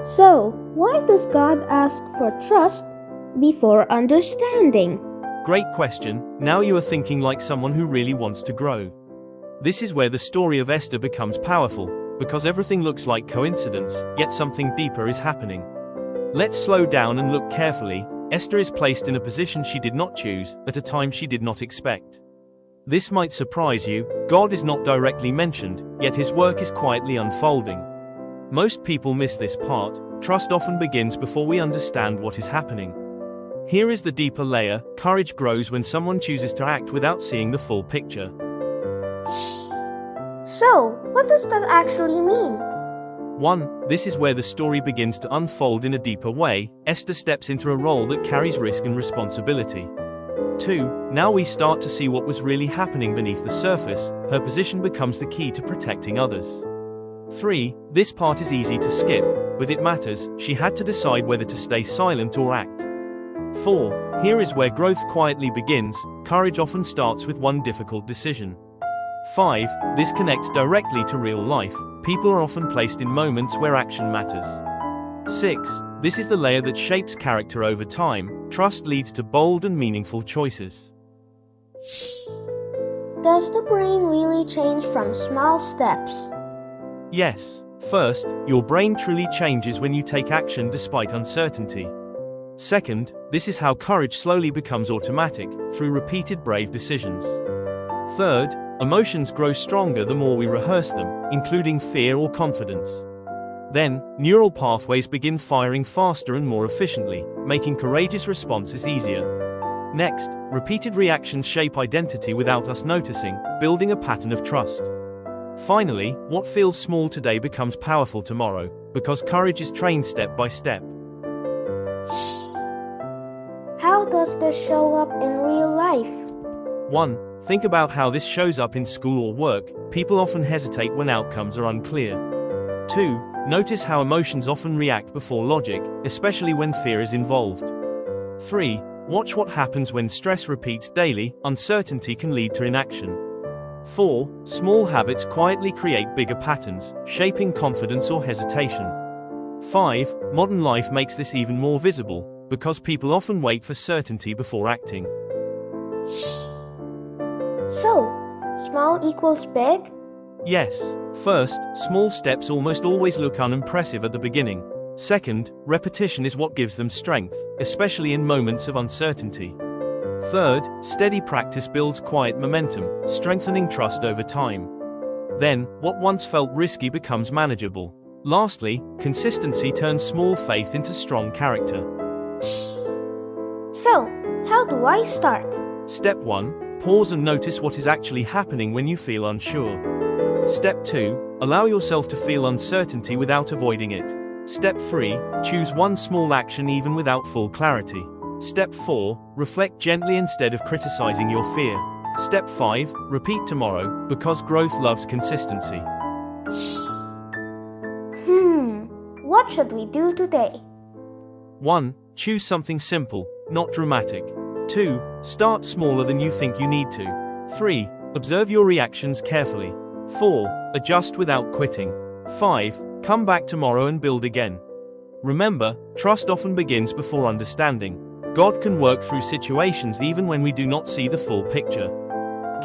So, why does God ask for trust before understanding? Great question. Now you are thinking like someone who really wants to grow. This is where the story of Esther becomes powerful, because everything looks like coincidence, yet something deeper is happening. Let's slow down and look carefully. Esther is placed in a position she did not choose, at a time she did not expect. This might surprise you. God is not directly mentioned, yet his work is quietly unfolding. Most people miss this part. Trust often begins before we understand what is happening. Here is the deeper layer. Courage grows when someone chooses to act without seeing the full picture. So, what does that actually mean? 1. This is where the story begins to unfold in a deeper way. Esther steps into a role that carries risk and responsibility. 2. Now we start to see what was really happening beneath the surface. Her position becomes the key to protecting others. 3. This part is easy to skip, but it matters. She had to decide whether to stay silent or act. 4. Here is where growth quietly begins. Courage often starts with one difficult decision. 5. This connects directly to real life. People are often placed in moments where action matters. 6. This is the layer that shapes character over time. Trust leads to bold and meaningful choices. Does the brain really change from small steps? Yes. First, your brain truly changes when you take action despite uncertainty. Second, this is how courage slowly becomes automatic, through repeated brave decisions. Third, emotions grow stronger the more we rehearse them, including fear or confidence. Then, neural pathways begin firing faster and more efficiently, making courageous responses easier. Next, repeated reactions shape identity without us noticing, building a pattern of trust. Finally, what feels small today becomes powerful tomorrow, because courage is trained step by step. How does this show up in real life? 1. Think about how this shows up in school or work. People often hesitate when outcomes are unclear. 2. Notice how emotions often react before logic, especially when fear is involved. 3. Watch what happens when stress repeats daily. Uncertainty can lead to inaction. 4. Small habits quietly create bigger patterns, shaping confidence or hesitation. 5. Modern life makes this even more visible, because people often wait for certainty before acting. So, small equals big? Yes. First, small steps almost always look unimpressive at the beginning. Second, repetition is what gives them strength, especially in moments of uncertainty. Third, steady practice builds quiet momentum, strengthening trust over time. Then, what once felt risky becomes manageable. Lastly, consistency turns small faith into strong character. So, how do I start? Step 1. Pause and notice what is actually happening when you feel unsure. Step 2. Allow yourself to feel uncertainty without avoiding it. Step 3. Choose one small action even without full clarity. Step 4. Reflect gently instead of criticizing your fear. Step 5. Repeat tomorrow, because growth loves consistency. What should we do today? 1. Choose something simple, not dramatic. 2. Start smaller than you think you need to. 3. Observe your reactions carefully. 4. Adjust without quitting. 5. Come back tomorrow and build again. Remember, trust often begins before understanding. God can work through situations even when we do not see the full picture.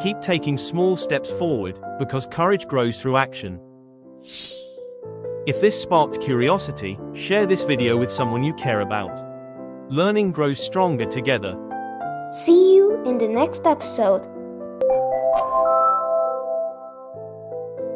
Keep taking small steps forward, because courage grows through action. If this sparked curiosity, share this video with someone you care about. Learning grows stronger together. See you in the next episode.